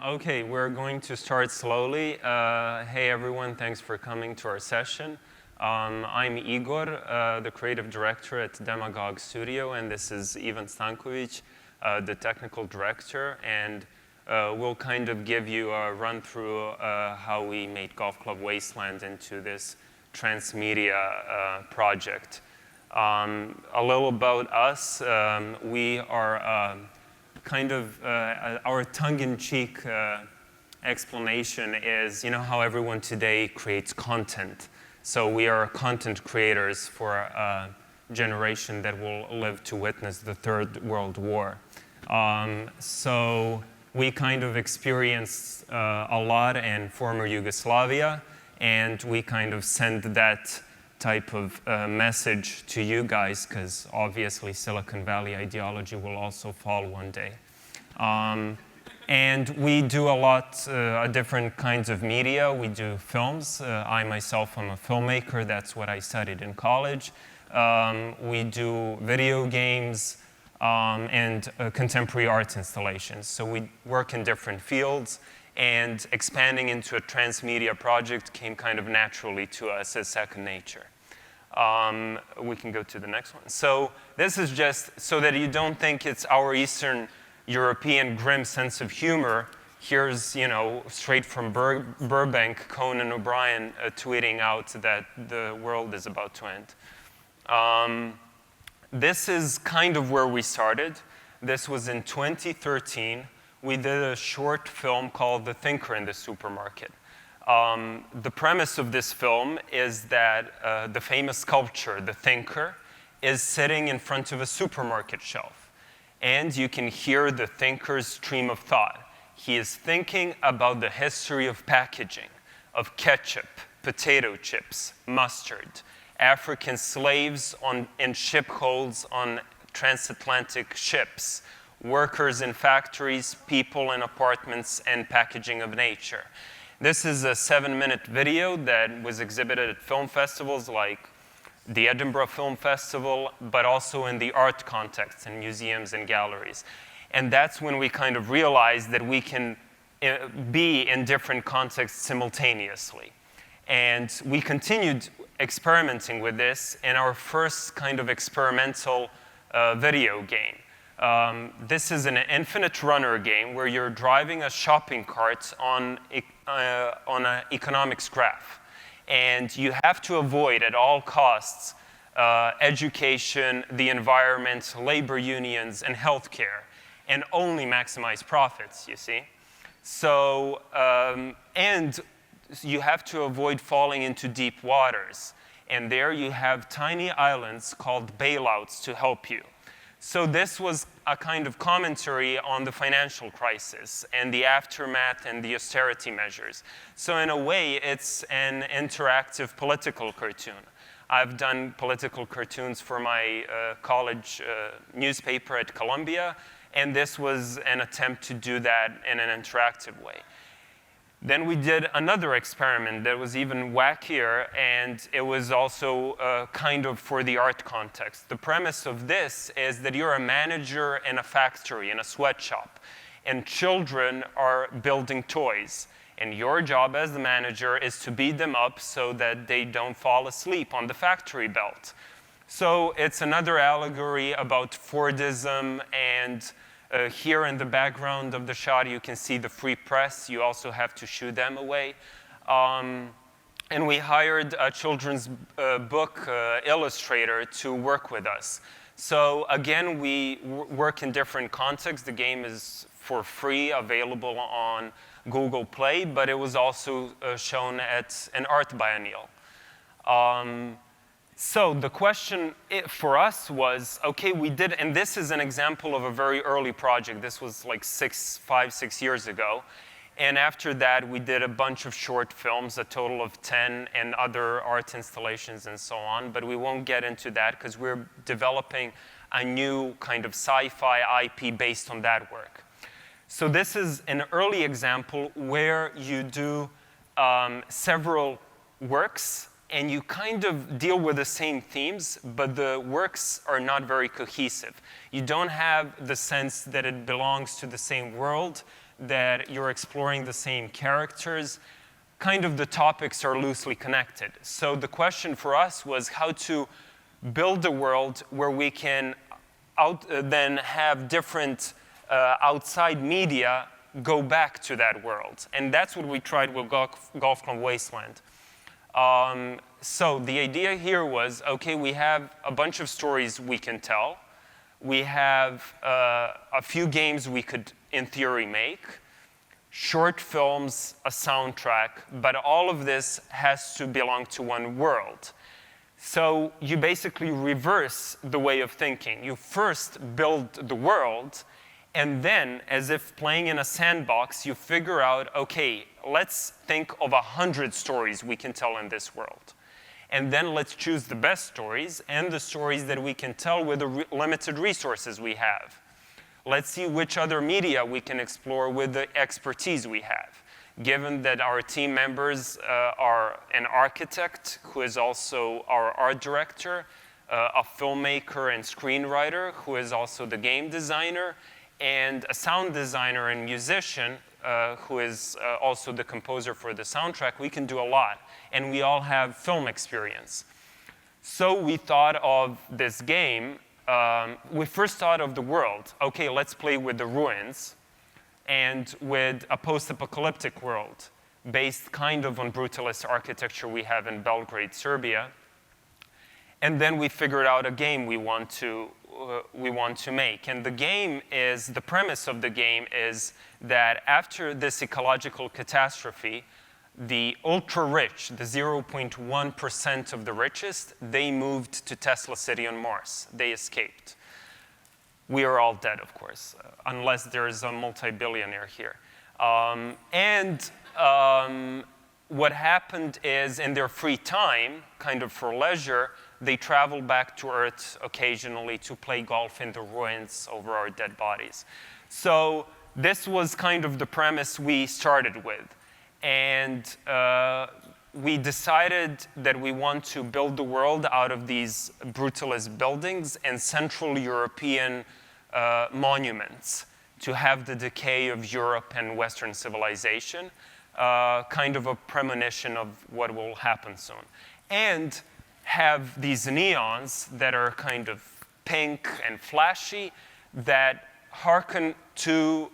Okay, we're going to start slowly. Hey everyone, thanks for coming to our session. I'm Igor, the creative director at Demagog Studio, and this is Ivan Stankovic, the technical director, and we'll kind of give you a run through how we made Golf Club Wasteland into this transmedia project. A little about us, we are kind of our tongue-in-cheek explanation is, you know how everyone today creates content. So we are content creators for a generation that will live to witness the Third World War. So we kind of experienced a lot in former Yugoslavia, and we kind of send that type of message to you guys, because obviously Silicon Valley ideology will also fall one day. And we do a lot of different kinds of media. We do films. I myself am a filmmaker. That's what I studied in college. We do video games and contemporary art installations. So we work in different fields, and expanding into a transmedia project came kind of naturally to us as second nature. We can go to the next one. So this is just so that you don't think it's our Eastern European grim sense of humor. Here's, you know, straight from Burbank, Conan O'Brien tweeting out that the world is about to end. This is kind of where we started. This was in 2013. We did a short film called The Thinker in the Supermarket. The premise of this film is that the famous sculpture, The Thinker, is sitting in front of a supermarket shelf. And you can hear the thinker's stream of thought. He is thinking about the history of packaging, of ketchup, potato chips, mustard, African slaves in ship holds on transatlantic ships, workers in factories, people in apartments, and packaging of nature. This is a 7-minute video that was exhibited at film festivals like the Edinburgh Film Festival, but also in the art context in museums and galleries. And that's when we kind of realized that we can be in different contexts simultaneously. And we continued experimenting with this in our first kind of experimental video game. This is an infinite runner game where you're driving a shopping cart on an economics graph. And you have to avoid at all costs education, the environment, labor unions, and healthcare, and only maximize profits, you see. So, and you have to avoid falling into deep waters. And there you have tiny islands called bailouts to help you. So this was a kind of commentary on the financial crisis and the aftermath and the austerity measures. So in a way, it's an interactive political cartoon. I've done political cartoons for my college newspaper at Columbia, and this was an attempt to do that in an interactive way. Then we did another experiment that was even wackier, and it was also kind of for the art context. The premise of this is that you're a manager in a factory, in a sweatshop, and children are building toys. And your job as the manager is to beat them up so that they don't fall asleep on the factory belt. So it's another allegory about Fordism, and here in the background of the shot, you can see the free press. You also have to shoo them away. And we hired a children's book illustrator to work with us. So again, we work in different contexts. The game is for free, available on Google Play, but it was also shown at an art biennial. So the question for us was, okay, we did, and this is an example of a very early project. This was like 5, 6 years ago. And after that, we did a bunch of short films, a total of 10, and other art installations and so on. But we won't get into that because we're developing a new kind of sci-fi IP based on that work. So this is an early example where you do several works, and you kind of deal with the same themes, but the works are not very cohesive. You don't have the sense that it belongs to the same world. that you're exploring the same characters, kind of the topics are loosely connected. So the question for us was how to build a world where we can then have different outside media go back to that world. And that's what we tried with Golf Club Wasteland. So the idea here was, okay, we have a bunch of stories we can tell. We have a few games we could, in theory, make, short films, a soundtrack, but all of this has to belong to one world. So you basically reverse the way of thinking. You first build the world, and then, as if playing in a sandbox, you figure out, okay, let's think of 100 stories we can tell in this world. And then let's choose the best stories and the stories that we can tell with the limited resources we have. Let's see which other media we can explore with the expertise we have. Given that our team members are an architect who is also our art director, a filmmaker and screenwriter who is also the game designer, and a sound designer and musician who is also the composer for the soundtrack, we can do a lot. And we all have film experience. So we thought of this game. We first thought of the world. Okay, let's play with the ruins and with a post-apocalyptic world based kind of on brutalist architecture we have in Belgrade, Serbia. And then we figured out a game we want to make. And the premise of the game is that after this ecological catastrophe, the ultra-rich, the 0.1% of the richest, they moved to Tesla City on Mars. They escaped. We are all dead, of course, unless there is a multi-billionaire here. What happened is, in their free time, kind of for leisure, they travel back to Earth occasionally to play golf in the ruins over our dead bodies. So this was kind of the premise we started with. And we decided that we want to build the world out of these brutalist buildings and Central European monuments to have the decay of Europe and Western civilization, kind of a premonition of what will happen soon. And have these neons that are kind of pink and flashy that hearken to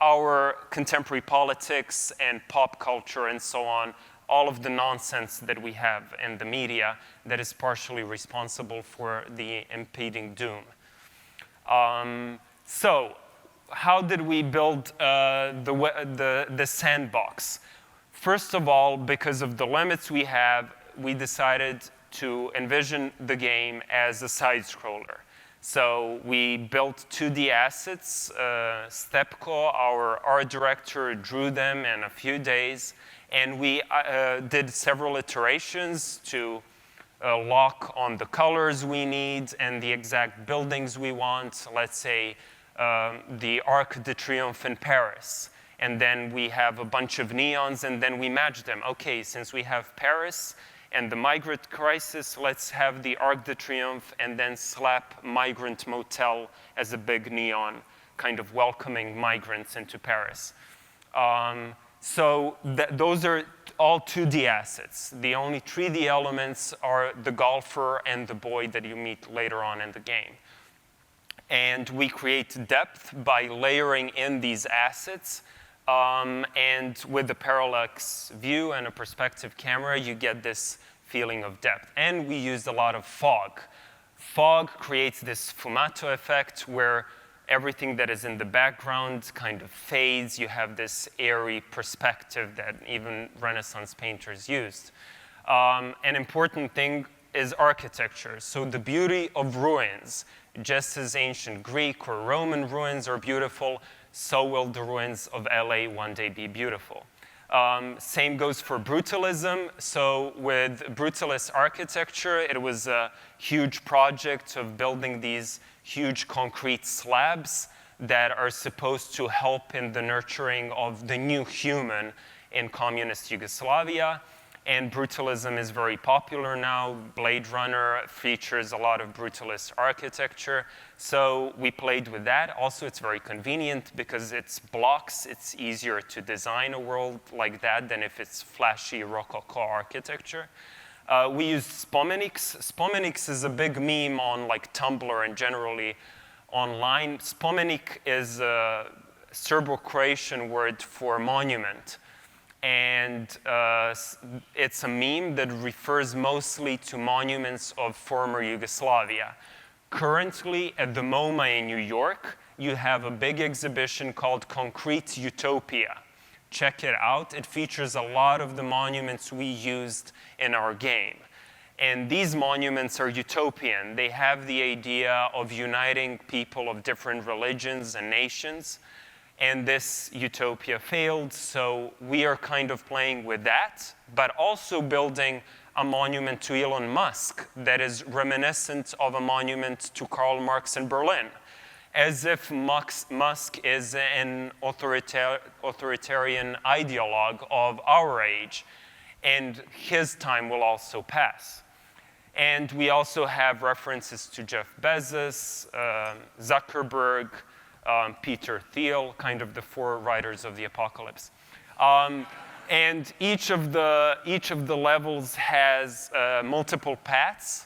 our contemporary politics and pop culture and so on, all of the nonsense that we have in the media that is partially responsible for the impending doom. So how did we build the sandbox? First of all, because of the limits we have, we decided to envision the game as a side-scroller. So we built 2D assets. Stepko, our art director, drew them in a few days. And we did several iterations to lock on the colors we need and the exact buildings we want. Let's say the Arc de Triomphe in Paris. And then we have a bunch of neons, and then we match them. Okay, since we have Paris and the migrant crisis, let's have the Arc de Triomphe and then slap Migrant Motel as a big neon, kind of welcoming migrants into Paris. So those are all 2D assets. The only 3D elements are the golfer and the boy that you meet later on in the game. And we create depth by layering in these assets. And with the parallax view and a perspective camera, you get this feeling of depth. And we used a lot of fog. Fog creates this fumato effect where everything that is in the background kind of fades. You have this airy perspective that even Renaissance painters used. An important thing is architecture. So the beauty of ruins, just as ancient Greek or Roman ruins are beautiful, so will the ruins of LA one day be beautiful. Same goes for brutalism. So with brutalist architecture, it was a huge project of building these huge concrete slabs that are supposed to help in the nurturing of the new human in communist Yugoslavia. And brutalism is very popular now. Blade Runner features a lot of brutalist architecture. So we played with that. Also, it's very convenient because it's blocks. It's easier to design a world like that than if it's flashy Rococo architecture. We used Spomenix. Spomenix is a big meme on like Tumblr and generally online. Spomenik is a Serbo-Croatian word for monument. And it's a meme that refers mostly to monuments of former Yugoslavia. Currently, at the MoMA in New York, you have a big exhibition called Concrete Utopia. Check it out. It features a lot of the monuments we used in our game. And these monuments are utopian. They have the idea of uniting people of different religions and nations. And this utopia failed, so we are kind of playing with that, but also building a monument to Elon Musk that is reminiscent of a monument to Karl Marx in Berlin, as if Musk is an authoritarian ideologue of our age, and his time will also pass. And we also have references to Jeff Bezos, Zuckerberg, Peter Thiel, kind of the four riders of the apocalypse. And each of the levels has multiple paths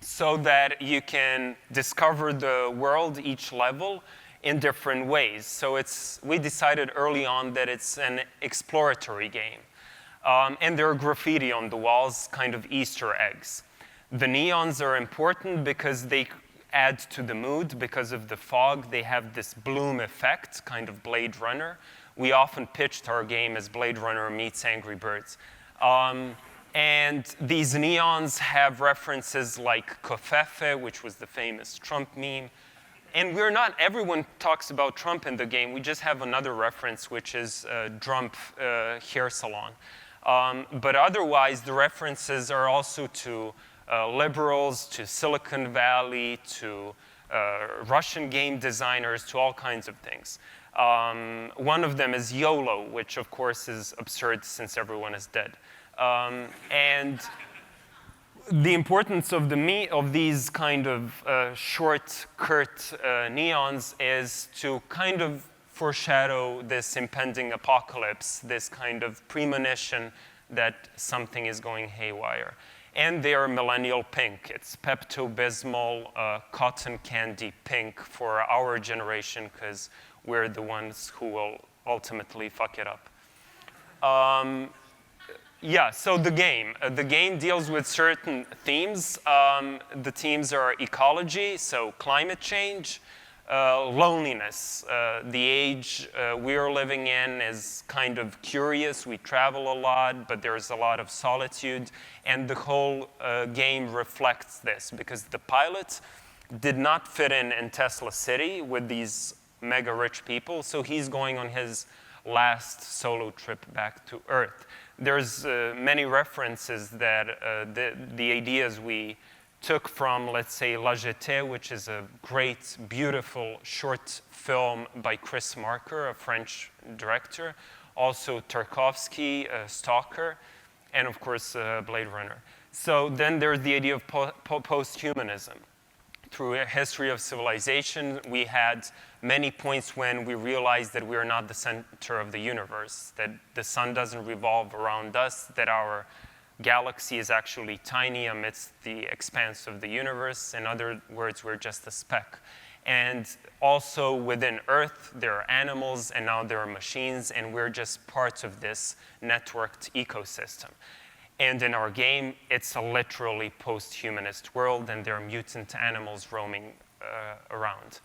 so that you can discover the world, each level, in different ways. So we decided early on that it's an exploratory game. And there are graffiti on the walls, kind of Easter eggs. The neons are important because they add to the mood. Because of the fog, they have this bloom effect, kind of Blade Runner. We often pitched our game as Blade Runner meets Angry Birds. And these neons have references like Covfefe, which was the famous Trump meme. And everyone talks about Trump in the game. We just have another reference, which is Trump hair salon. But otherwise, the references are also to liberals, to Silicon Valley, to Russian game designers, to all kinds of things. One of them is YOLO, which of course is absurd since everyone is dead. And the importance of these kind of short, curt neons is to kind of foreshadow this impending apocalypse, this kind of premonition that something is going haywire. And they are millennial pink. It's Pepto-Bismol cotton candy pink for our generation because we're the ones who will ultimately fuck it up. Yeah, so the game. The game deals with certain themes. The themes are ecology, so climate change, loneliness. The age we're living in is kind of curious. We travel a lot, but there's a lot of solitude. And the whole game reflects this because the pilot did not fit in Tesla City with these mega rich people, so he's going on his last solo trip back to Earth. There's many references that the ideas we took from, let's say, La Jetée, which is a great, beautiful short film by Chris Marker, a French director. Also Tarkovsky, Stalker, and of course, Blade Runner. So then there's the idea of post-humanism. Through a history of civilization, we had many points when we realized that we are not the center of the universe, that the sun doesn't revolve around us, that our galaxy is actually tiny amidst the expanse of the universe. In other words, we're just a speck. And also within Earth, there are animals, and now there are machines, and we're just parts of this networked ecosystem. And in our game, it's a literally post-humanist world, and there are mutant animals roaming around.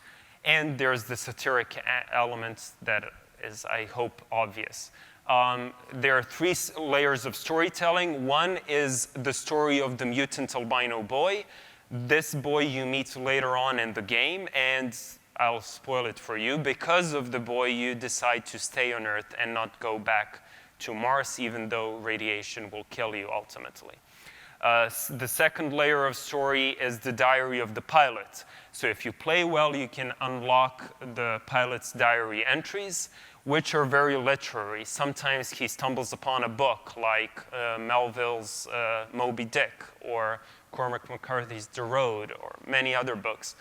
And there's the satiric element that is, I hope, obvious. There are three layers of storytelling. One is the story of the mutant albino boy. This boy you meet later on in the game, and I'll spoil it for you. Because of the boy, you decide to stay on Earth and not go back to Mars, even though radiation will kill you ultimately. The second layer of story is the diary of the pilot. So if you play well, you can unlock the pilot's diary entries, which are very literary. Sometimes he stumbles upon a book like Melville's Moby Dick or Cormac McCarthy's The Road or many other books.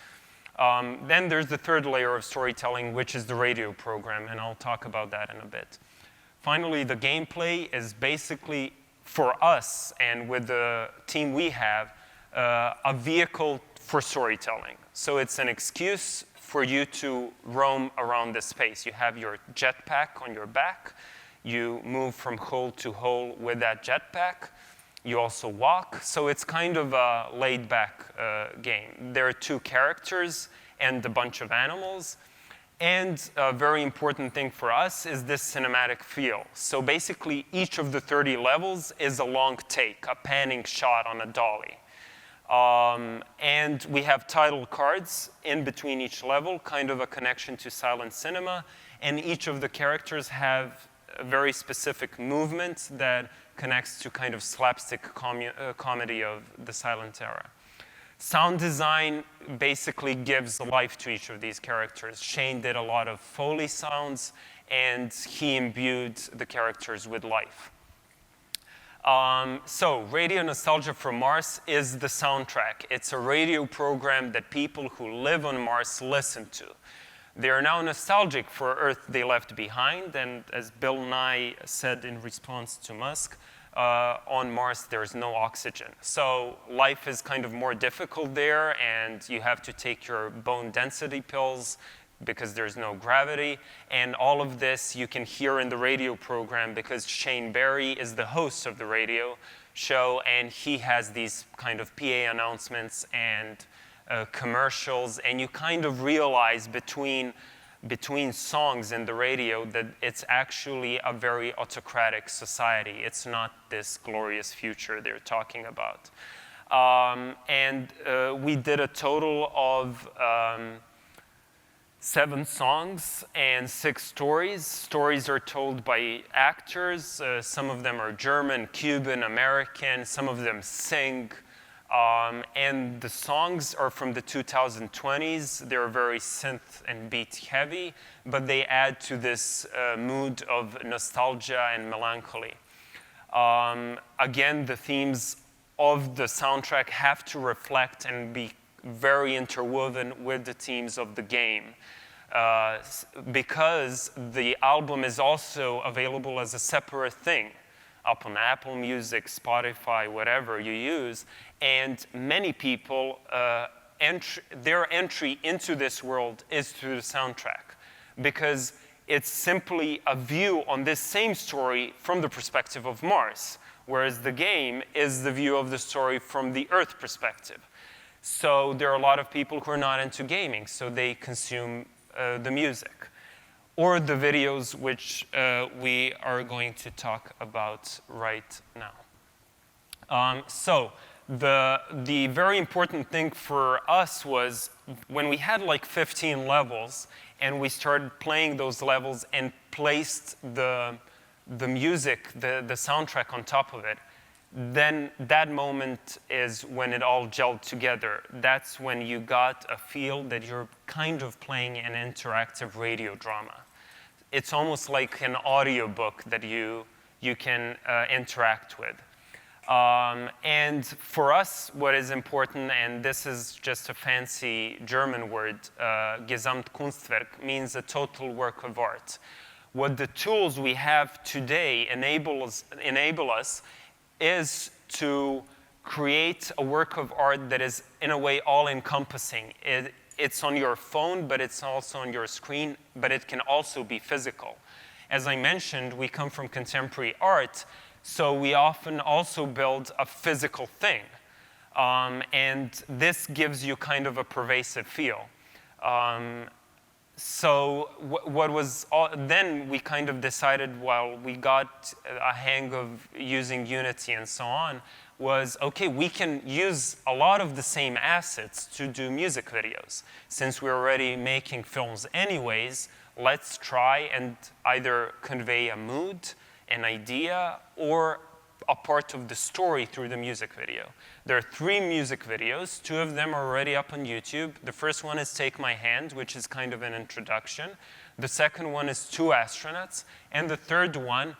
Then there's the third layer of storytelling, which is the radio program, and I'll talk about that in a bit. Finally, the gameplay is basically, for us and with the team we have, a vehicle for storytelling. So it's an excuse for you to roam around the space. You have your jetpack on your back. You move from hole to hole with that jetpack. You also walk. So it's kind of a laid-back game. There are 2 characters and a bunch of animals. And a very important thing for us is this cinematic feel. So basically, each of the 30 levels is a long take, a panning shot on a dolly. And we have title cards in between each level, kind of a connection to silent cinema. And each of the characters have a very specific movement that connects to kind of slapstick comedy of the silent era. Sound design basically gives life to each of these characters. Shane did a lot of Foley sounds, and he imbued the characters with life. So, Radio Nostalgia from Mars is the soundtrack. It's a radio program that people who live on Mars listen to. They are now nostalgic for Earth they left behind, and as Bill Nye said in response to Musk, on Mars there's no oxygen. So life is kind of more difficult there, and you have to take your bone density pills because there's no gravity. And all of this you can hear in the radio program because Shane Barry is the host of the radio show, and he has these kind of PA announcements and commercials, and you kind of realize between songs in the radio that it's actually a very autocratic society. It's not this glorious future they're talking about. We did a total of 7 songs and 6 stories. Stories are told by actors. Some of them are German, Cuban, American. Some of them sing. And the songs are from the 2020s. They're very synth and beat heavy, but they add to this mood of nostalgia and melancholy. Again, the themes of the soundtrack have to reflect and be very interwoven with the themes of the game. Because the album is also available as a separate thing up on Apple Music, Spotify, whatever you use, and many people, their entry into this world is through the soundtrack, because it's simply a view on this same story from the perspective of Mars, whereas the game is the view of the story from the Earth perspective. So there are a lot of people who are not into gaming, so they consume the music, or the videos, which we are going to talk about right now. So the very important thing for us was when we had like 15 levels and we started playing those levels and placed the music, the soundtrack on top of it, then that moment is when it all gelled together. That's when you got a feel that you're kind of playing an interactive radio drama. It's almost like an audiobook that you can interact with. And for us, what is important, and this is just a fancy German word, Gesamtkunstwerk, means a total work of art. What the tools we have today enable us is to create a work of art that is, in a way, all-encompassing. It's on your phone, but it's also on your screen, but it can also be physical. As I mentioned, we come from contemporary art, so we often also build a physical thing. And this gives you kind of a pervasive feel. Then we kind of decided, while we got a hang of using Unity and so on, was, okay, we can use a lot of the same assets to do music videos. Since we're already making films anyways, let's try and either convey a mood, an idea, or a part of the story through the music video. There are 3 music videos. 2 of them are already up on YouTube. The first one is Take My Hand, which is kind of an introduction. The second one is 2 astronauts. And the third one,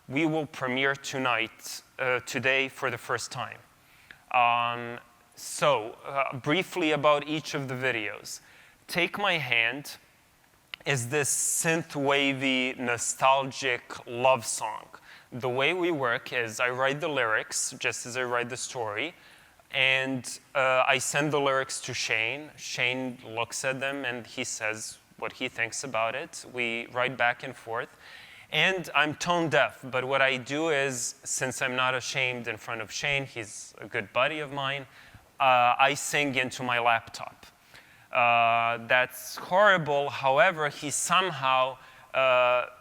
we will premiere today for the first time. Briefly about each of the videos. Take My Hand is this synth-wavy, nostalgic love song. The way we work is I write the lyrics, just as I write the story, and I send the lyrics to Shane. Shane looks at them, and he says what he thinks about it. We write back and forth. And I'm tone deaf, but what I do is, since I'm not ashamed in front of Shane, he's a good buddy of mine, I sing into my laptop. That's horrible. However, he somehow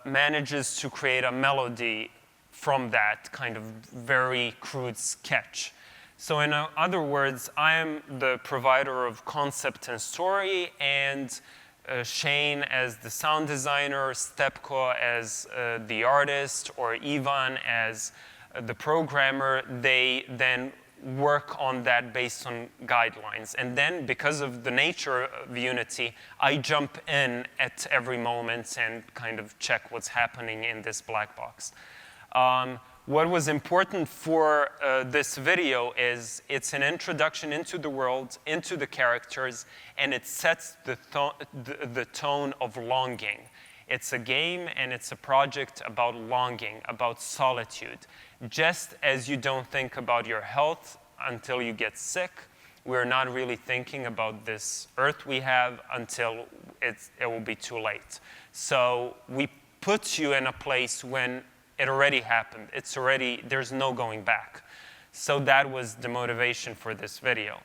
manages to create a melody from that kind of very crude sketch. So in other words, I am the provider of concept and story, and Shane as the sound designer, Stepko as the artist, or Ivan as the programmer. They then work on that based on guidelines. And then, because of the nature of Unity, I jump in at every moment and kind of check what's happening in this black box. What was important for this video is it's an introduction into the world, into the characters, and it sets the tone of longing. It's a game and it's a project about longing, about solitude. Just as you don't think about your health until you get sick, we're not really thinking about this earth we have until it will be too late. So we put you in a place when it already happened. There's no going back. So that was the motivation for this video.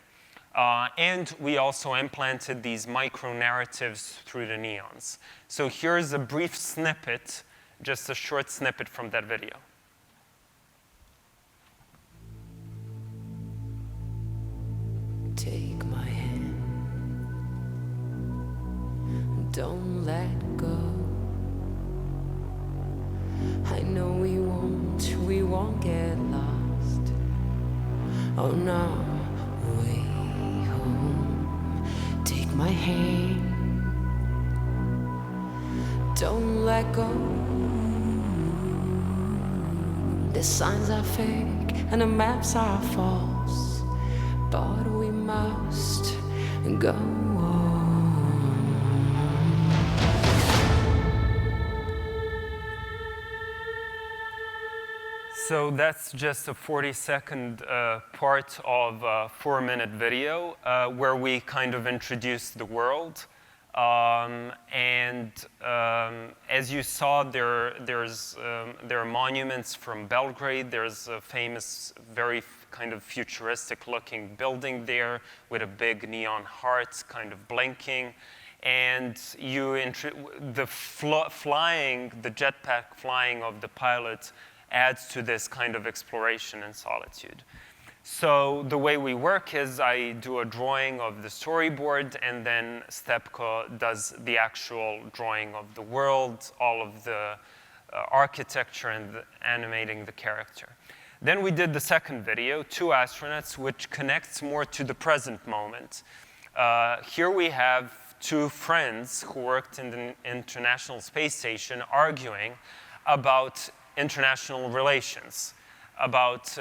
And we also implanted these micro-narratives through the neons. So here's a brief snippet, just a short snippet from that video. Take my hand, don't let go. I know we won't get lost on our way home. Take my hand, don't let go. The signs are fake and the maps are false, but we must go on. So that's just a 40-second part of a 4-minute video where we kind of introduce the world. As you saw, there are monuments from Belgrade. There's a famous, very kind of futuristic-looking building there with a big neon heart kind of blinking. And the jetpack flying of the pilot adds to this kind of exploration and solitude. So the way we work is I do a drawing of the storyboard, and then Stepko does the actual drawing of the world, all of the architecture and animating the character. Then we did the second video, 2 astronauts, which connects more to the present moment. Here we have 2 friends who worked in the International Space Station arguing about international relations, about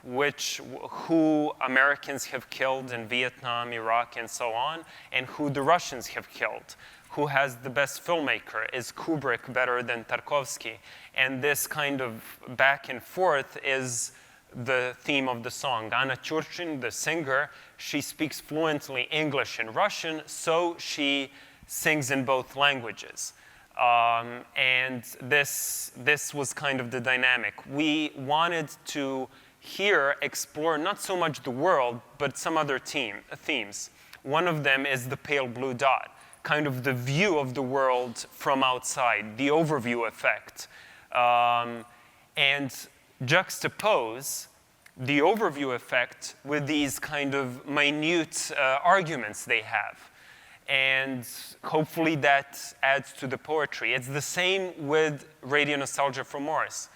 who Americans have killed in Vietnam, Iraq, and so on, and who the Russians have killed. Who has the best filmmaker? Is Kubrick better than Tarkovsky? And this kind of back and forth is the theme of the song. Anna Churchin, the singer, she speaks fluently English and Russian, so she sings in both languages. And this was kind of the dynamic. We wanted to here explore not so much the world, but some other themes. One of them is the pale blue dot, kind of the view of the world from outside, the overview effect. And juxtapose the overview effect with these kind of minute arguments they have. And hopefully that adds to the poetry. It's the same with Radio Nostalgia from Mars.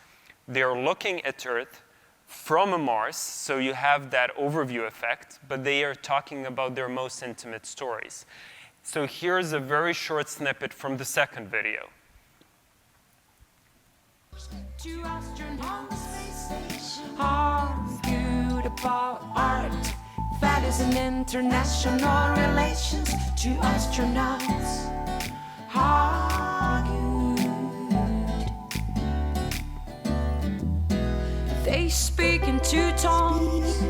They're looking at Earth from Mars, so you have that overview effect, but they are talking about their most intimate stories. So here's a very short snippet from the second video. Two astronauts argued about art, values and international relations. Two astronauts argued. They speak in two tongues,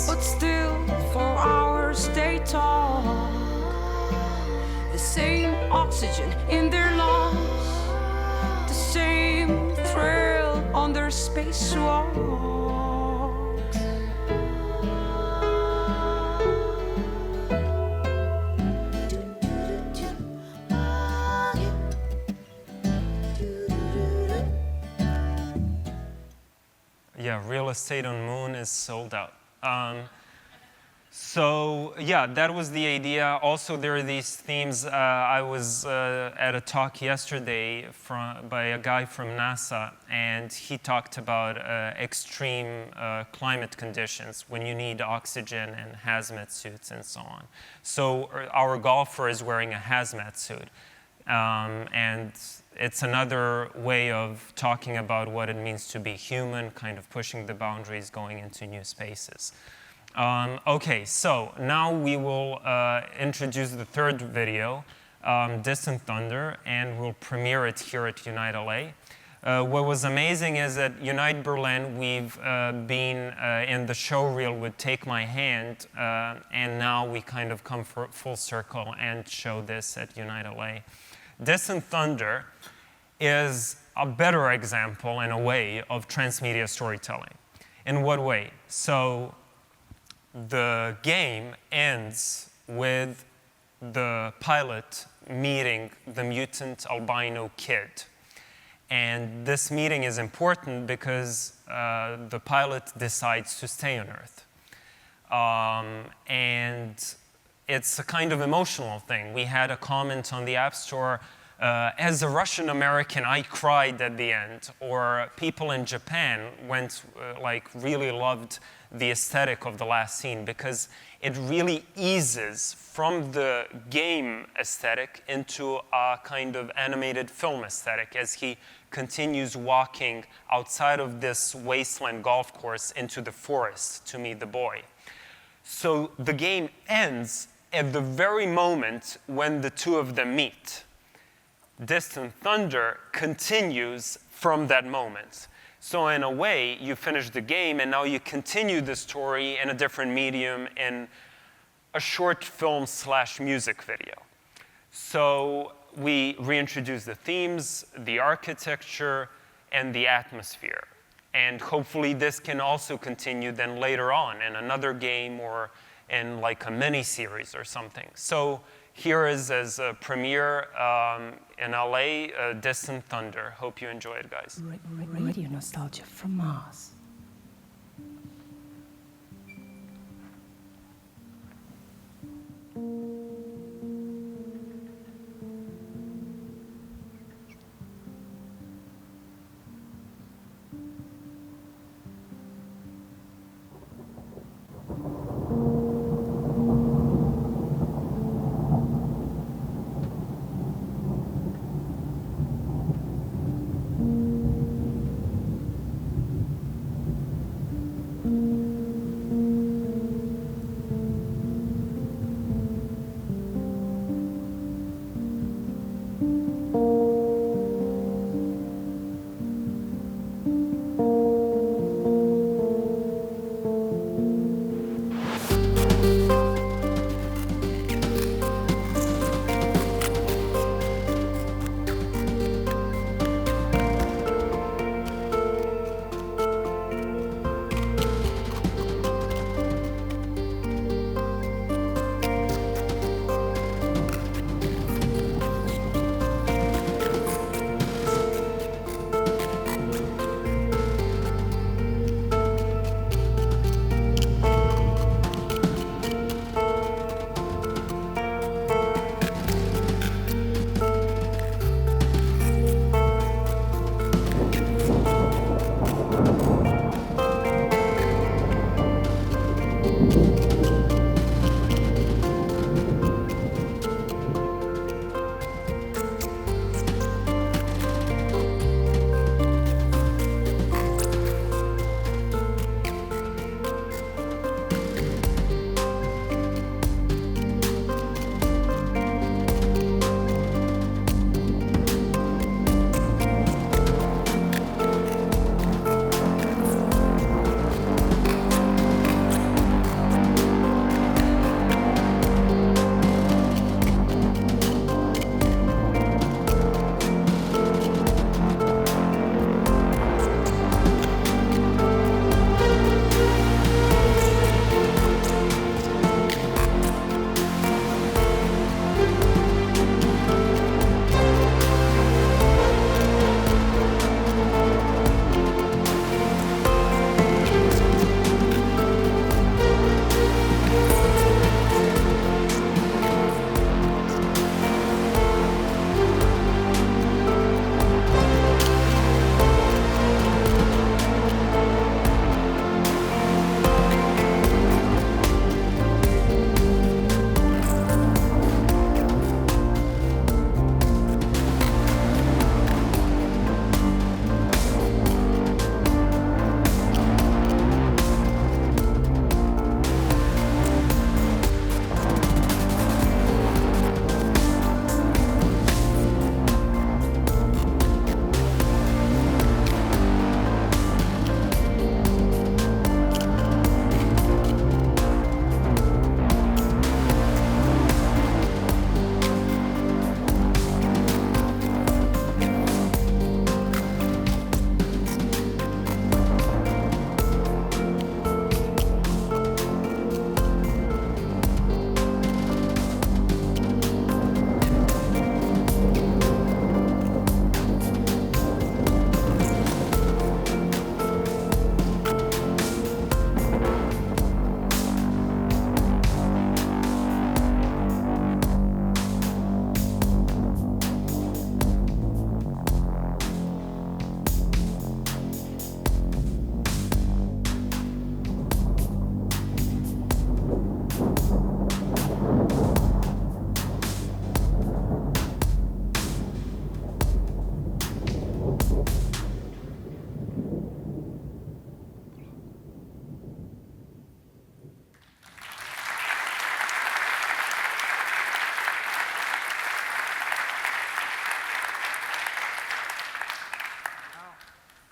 but still for hours they talk. The same oxygen in their lungs, the same thrill on their spacewalks. Yeah, real estate on moon is sold out. So yeah, that was the idea. Also, there are these themes. I was at a talk yesterday by a guy from NASA, and he talked about extreme climate conditions when you need oxygen and hazmat suits and so on. So our golfer is wearing a hazmat suit. And it's another way of talking about what it means to be human, kind of pushing the boundaries, going into new spaces. Okay, so now we will introduce the third video, Distant Thunder, and we'll premiere it here at Unite LA. What was amazing is at Unite Berlin, we've been in the showreel with Take My Hand, and now we kind of come full circle and show this at Unite LA. Distant Thunder is a better example, in a way, of transmedia storytelling. In what way? So the game ends with the pilot meeting the mutant albino kid. And this meeting is important because the pilot decides to stay on Earth. And it's a kind of emotional thing. We had a comment on the App Store, as a Russian American, I cried at the end. Or people in Japan really loved the aesthetic of the last scene because it really eases from the game aesthetic into a kind of animated film aesthetic as he continues walking outside of this wasteland golf course into the forest to meet the boy. So the game ends at the very moment when the two of them meet. Distant Thunder continues from that moment. So in a way, you finish the game and now you continue the story in a different medium, in a short film / music video. So we reintroduce the themes, the architecture, and the atmosphere. And hopefully this can also continue then later on in another game or in like a mini-series or something. So here is as a premiere in LA, Distant Thunder. Hope you enjoy it, guys. Radio nostalgia from Mars.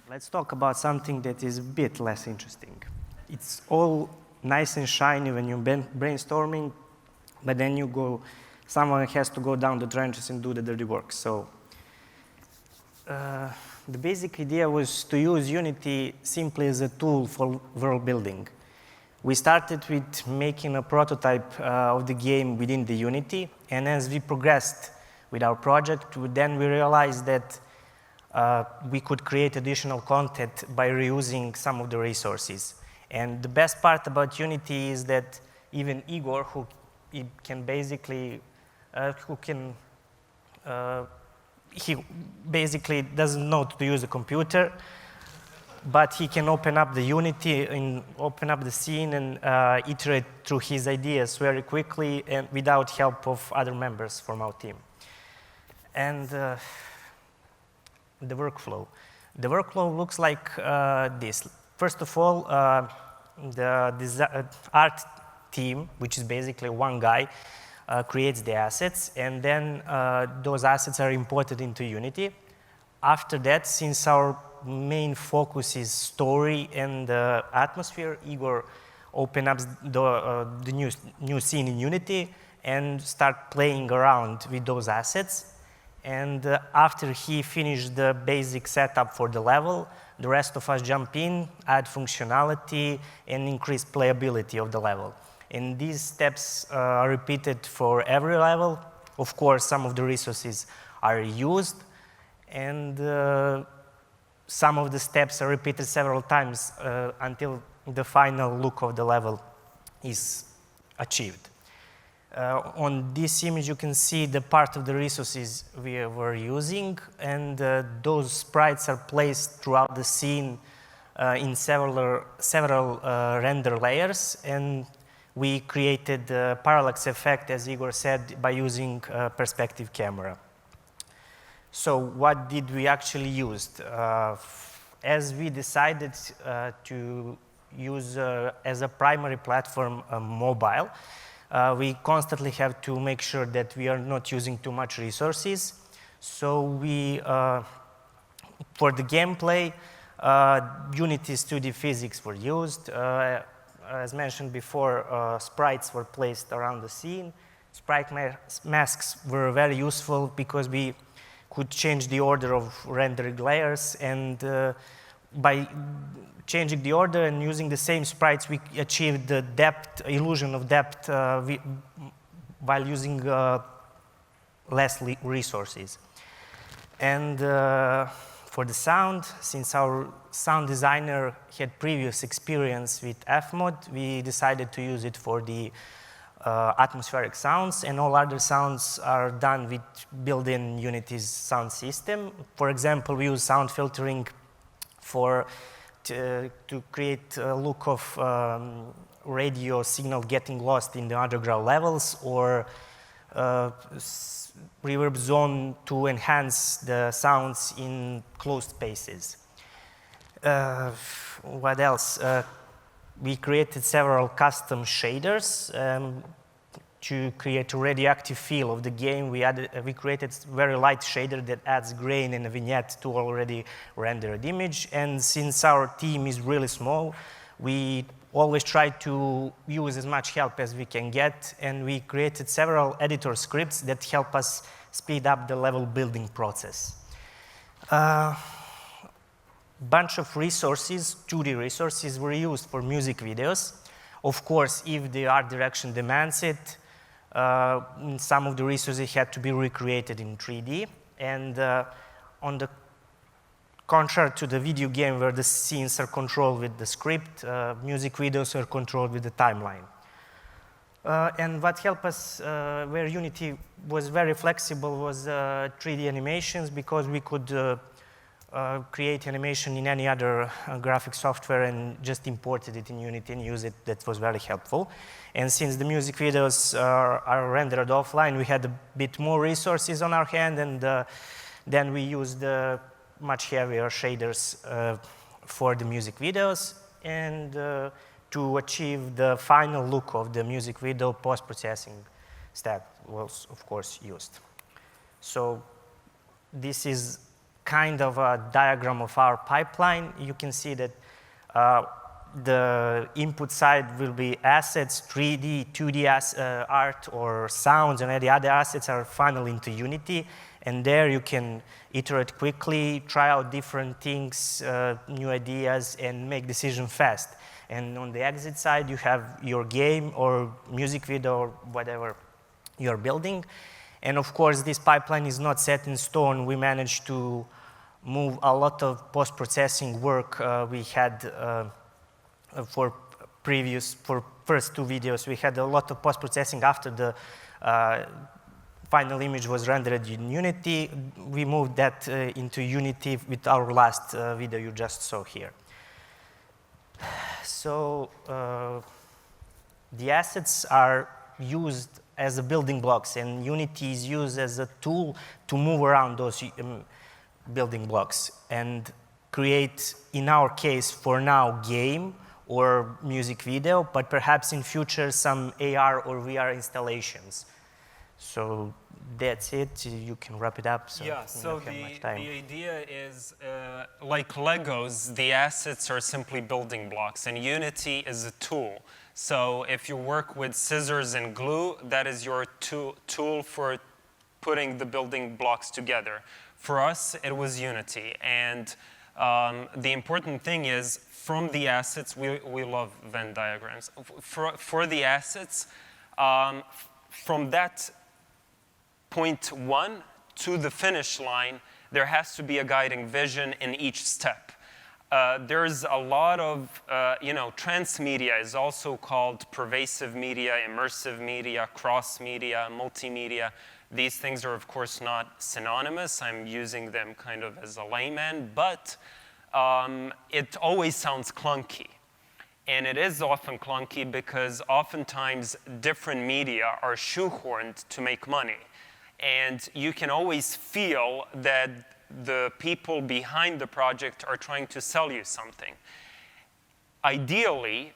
Let's talk about something that is a bit less interesting. It's all nice and shiny when you're brainstorming, but then someone has to go down the trenches and do the dirty work. So the basic idea was to use Unity simply as a tool for world building. We started with making a prototype of the game within the Unity, and as we progressed with our project, then we realized that we could create additional content by reusing some of the resources. And the best part about Unity is that even Igor, who can basically, he basically doesn't know to use a computer, but he can open up the Unity and open up the scene and iterate through his ideas very quickly and without help of other members from our team. And the workflow. The workflow looks like this. First of all, the art team, which is basically one guy, creates the assets, and then those assets are imported into Unity. After that, since our main focus is story and atmosphere, Igor opens up the new scene in Unity and start playing around with those assets. And after he finished the basic setup for the level, the rest of us jump in, add functionality, and increase playability of the level. And these steps are repeated for every level. Of course, some of the resources are used, and some of the steps are repeated several times until the final look of the level is achieved. On this image, you can see the part of the resources we were using, and those sprites are placed throughout the scene in several render layers, and we created the parallax effect, as Igor said, by using a perspective camera. So what did we actually use? As we decided to use as a primary platform mobile, we constantly have to make sure that we are not using too much resources. So we, for the gameplay, Unity 2D physics were used. As mentioned before, sprites were placed around the scene. Sprite masks were very useful because we could change the order of rendering layers, and by changing the order and using the same sprites, we achieved the depth, illusion of depth while using less resources. And for the sound, since our sound designer had previous experience with Fmod, we decided to use it for the atmospheric sounds, and all other sounds are done with built-in Unity's sound system. For example, we use sound filtering to create a look of radio signal getting lost in the underground levels, or reverb zone to enhance the sounds in closed spaces. What else? We created several custom shaders to create a radioactive feel of the game. We created a very light shader that adds grain and a vignette to already rendered image. And since our team is really small, we always try to use as much help as we can get, and we created several editor scripts that help us speed up the level building process. Bunch of resources, 2D resources, were used for music videos. Of course, if the art direction demands it, some of the resources had to be recreated in 3D. And on the contrary to the video game where the scenes are controlled with the script, music videos are controlled with the timeline. And what helped us, where Unity was very flexible, was 3D animations, because we could create animation in any other graphic software and just imported it in Unity and use it. That was very helpful. And since the music videos are rendered offline, we had a bit more resources on our hand, and then we used much heavier shaders for the music videos. And to achieve the final look of the music video, post-processing step was, of course, used. So this is kind of a diagram of our pipeline. You can see that the input side will be assets, 3D, 2D art, or sounds, and the other assets are funneled into Unity. And there you can iterate quickly, try out different things, new ideas, and make decisions fast. And on the exit side, you have your game or music video or whatever you're building. And of course, this pipeline is not set in stone. We managed to move a lot of post-processing work we had for first two videos. We had a lot of post-processing after the final image was rendered in Unity. We moved that into Unity with our last video you just saw here. So the assets are used as building blocks, and Unity is used as a tool to move around those building blocks and create, in our case, for now, game or music video, but perhaps in future some AR or VR installations. So that's it. You can wrap it up. So yeah, so the idea is, like Legos, the assets are simply building blocks, and Unity is a tool. So if you work with scissors and glue, that is your tool for putting the building blocks together. For us, it was Unity. And the important thing is, from the assets, we love Venn diagrams. For the assets, from that point one to the finish line, there has to be a guiding vision in each step. There's a lot of, transmedia is also called pervasive media, immersive media, cross-media, multimedia. These things are, of course, not synonymous. I'm using them kind of as a layman, but it always sounds clunky. And it is often clunky because oftentimes different media are shoehorned to make money. And you can always feel that the people behind the project are trying to sell you something. Ideally,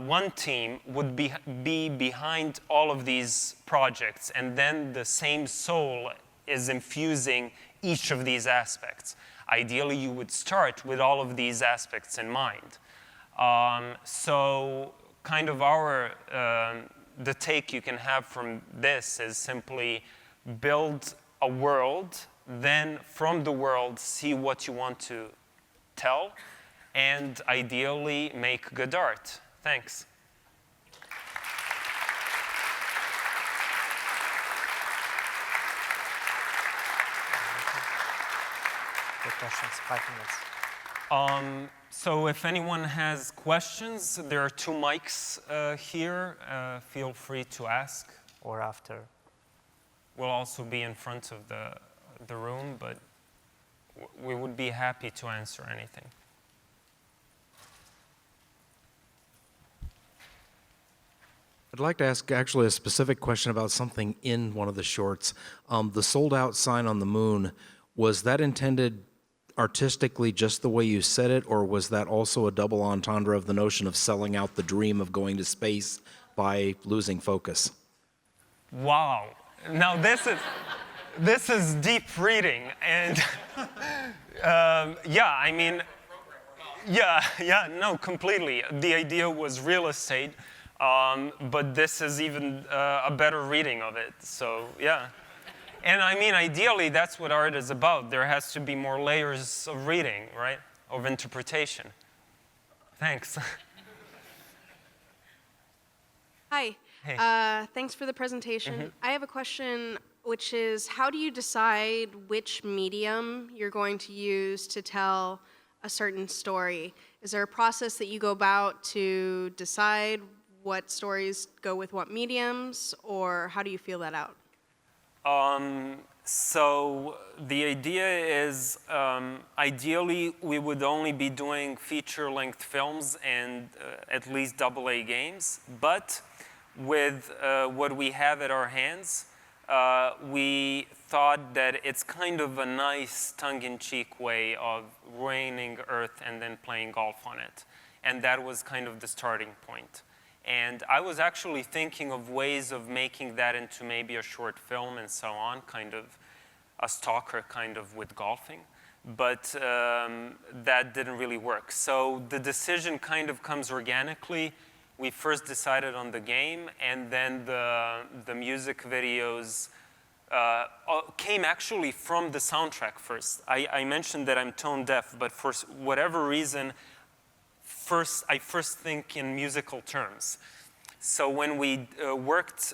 one team would be behind all of these projects, and then the same soul is infusing each of these aspects. Ideally, you would start with all of these aspects in mind. So kind of the take you can have from this is simply build a world, then from the world, see what you want to tell, and ideally make good art. Thanks. Good questions, 5 minutes. So if anyone has questions, there are 2 mics here. Feel free to ask. Or after. We'll also be in front of the room, but we would be happy to answer anything. I'd like to ask actually a specific question about something in one of the shorts. The sold out sign on the moon, was that intended artistically just the way you said it, or was that also a double entendre of the notion of selling out the dream of going to space by losing focus? Wow. Now this is deep reading, and yeah, I mean, yeah, no, completely. The idea was real estate, but this is even a better reading of it, so yeah. And I mean, ideally, that's what art is about. There has to be more layers of reading, right, of interpretation. Thanks. Hi. Hey. Thanks for the presentation. Mm-hmm. I have a question, which is, how do you decide which medium you're going to use to tell a certain story? Is there a process that you go about to decide what stories go with what mediums, or how do you feel that out? So the idea is, ideally, we would only be doing feature-length films and at least AA games. But with what we have at our hands, we thought that it's kind of a nice tongue-in-cheek way of ruining Earth and then playing golf on it. And that was kind of the starting point. And I was actually thinking of ways of making that into maybe a short film and so on, kind of a stalker kind of with golfing. but that didn't really work. So the decision kind of comes organically. We first decided on the game, and then the music videos came actually from the soundtrack first. I mentioned that I'm tone deaf, but for whatever reason, I first think in musical terms. So when we worked,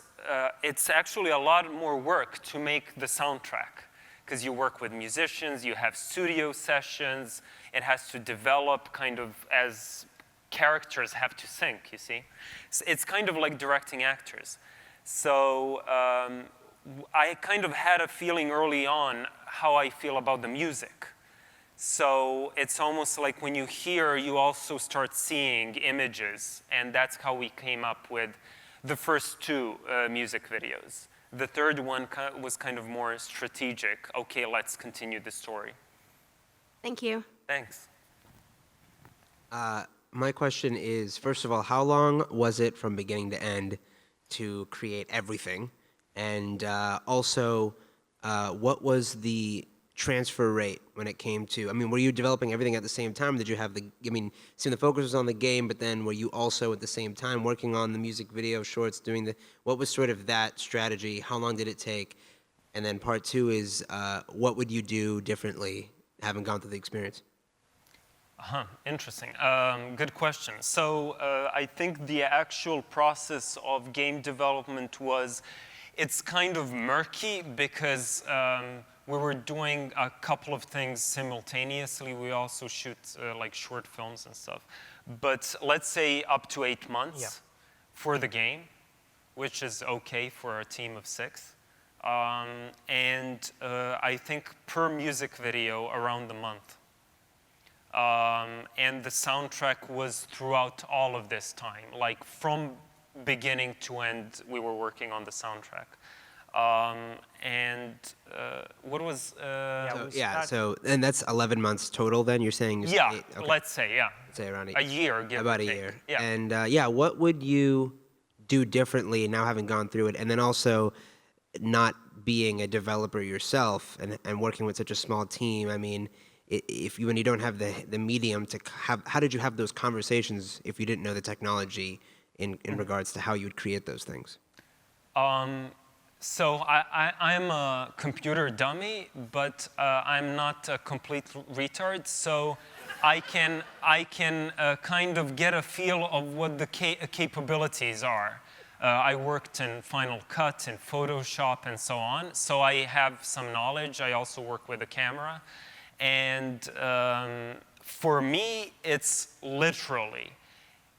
it's actually a lot more work to make the soundtrack, because you work with musicians, you have studio sessions, it has to develop kind of as characters have to sync, you see. So it's kind of like directing actors. So I kind of had a feeling early on how I feel about the music. So it's almost like when you hear, you also start seeing images, and that's how we came up with the first two music videos. The third one was kind of more strategic. Okay, let's continue the story. Thank you. Thanks. My question is, first of all, how long was it from beginning to end to create everything? And also, what was the transfer rate when it came to, I mean, were you developing everything at the same time? Did you have the focus was on the game, but then were you also at the same time working on the music video shorts, what was sort of that strategy? How long did it take? And then part two is, what would you do differently, having gone through the experience? Interesting. Good question. So I think the actual process of game development it's kind of murky because we were doing a couple of things simultaneously. We also shoot like short films and stuff. But let's say up to 8 months for the game, which is okay for a team of 6. And I think per music video around a month. And the soundtrack was throughout all of this time, like from beginning to end, we were working on the soundtrack. And what was... and that's 11 months total then, you're saying? Yeah, 8, okay. let's say, yeah. Say around a year, give about or a take. year. Yeah. And what would you do differently now having gone through it? And then also not being a developer yourself and working with such a small team, I mean, when you don't have the medium to have, how did you have those conversations if you didn't know the technology in regards to how you would create those things? So I'm a computer dummy, but I'm not a complete retard. So I can kind of get a feel of what the capabilities are. I worked in Final Cut, in Photoshop, and so on. So I have some knowledge. I also work with a camera. And for me, it's literally,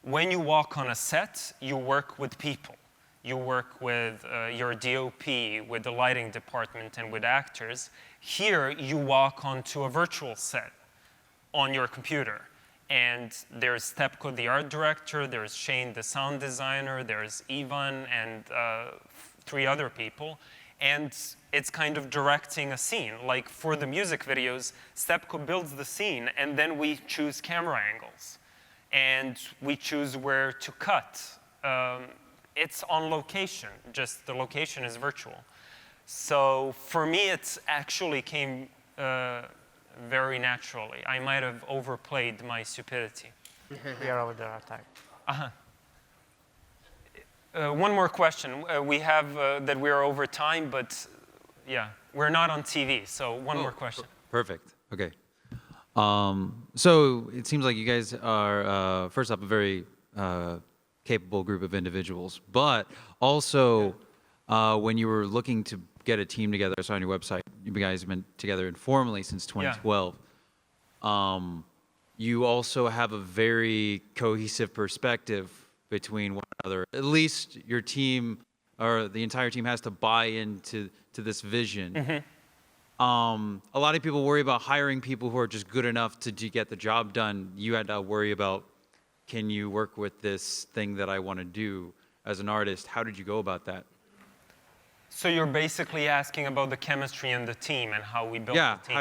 when you walk on a set, you work with people. You work with your DOP, with the lighting department, and with actors. Here, you walk onto a virtual set on your computer. And there's Stepko, the art director, there's Shane, the sound designer, there's Ivan, and 3 other people. And it's kind of directing a scene. Like for the music videos, Stepko builds the scene, and then we choose camera angles. And we choose where to cut. It's on location, just the location is virtual. So for me, it actually came very naturally. I might have overplayed my stupidity. We are over our time. One more question. We have that we're over time, but yeah, we're not on TV, so one more question. Perfect. Okay. So it seems like you guys are, first up, a very capable group of individuals, but also when you were looking to get a team together, I saw on your website, you guys have been together informally since 2012. You also have a very cohesive perspective between one another. At least your team, or the entire team, has to buy into this vision. A lot of people worry about hiring people who are just good enough to get the job done. You had to worry about, can you work with this thing that I want to do as an artist? How did you go about that? So you're basically asking about the chemistry in the team and how we built the team.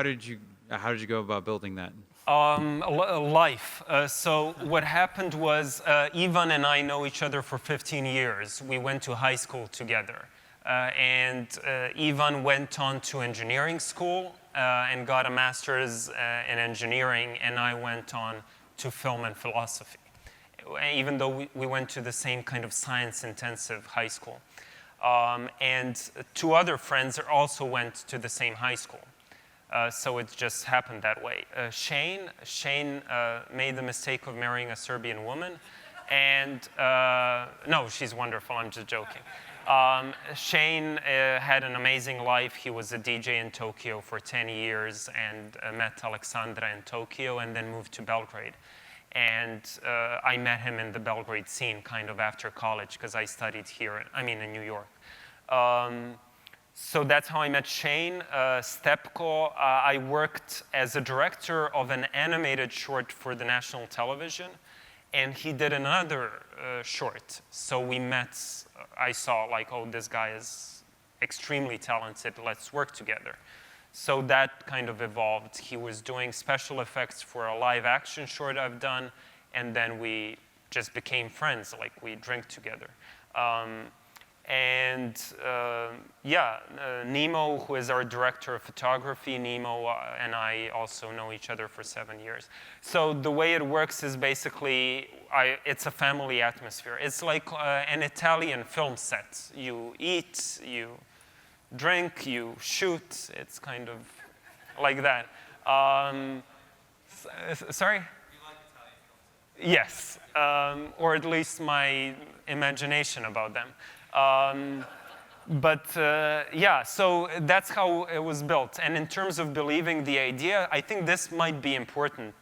How did you go about building that? Life. So what happened was Ivan and I know each other for 15 years. We went to high school together. And Ivan went on to engineering school and got a master's in engineering, and I went on to film and philosophy, even though we went to the same kind of science-intensive high school. And two other friends also went to the same high school. So it just happened that way. Shane made the mistake of marrying a Serbian woman. And no, she's wonderful, I'm just joking. Shane had an amazing life. He was a DJ in Tokyo for 10 years and met Alexandra in Tokyo and then moved to Belgrade. And I met him in the Belgrade scene kind of after college because I studied here, in New York. So that's how I met Shane. Stepko, I worked as a director of an animated short for the national television, and he did another short. So we met, I saw like, oh, this guy is extremely talented, let's work together. So that kind of evolved. He was doing special effects for a live action short I've done, and then we just became friends, like we drink together. Nemo, who is our director of photography, Nemo and I also know each other for 7 years. So the way it works is basically, it's a family atmosphere. It's like an Italian film set. You eat, you drink, you shoot. It's kind of like that. Sorry? Yes, or at least my imagination about them. So that's how it was built. And in terms of believing the idea, I think this might be important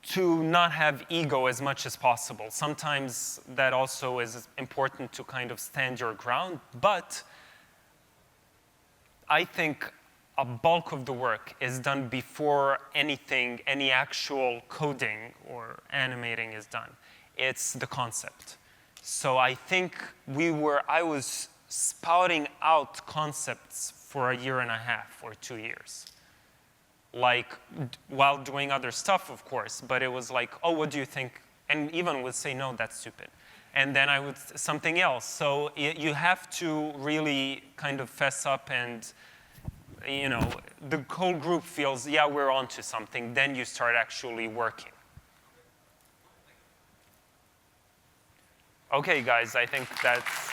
to not have ego as much as possible. Sometimes that also is important to kind of stand your ground, but I think a bulk of the work is done before any actual coding or animating is done. It's the concept. So I think I was spouting out concepts for 1.5 years or 2 years. Like, while doing other stuff, of course, but it was like, oh, what do you think? And Ivan would say, no, that's stupid. And then I would, something else. So you have to really kind of fess up and, the whole group feels, yeah, we're onto something. Then you start actually working. Okay, guys, I think that's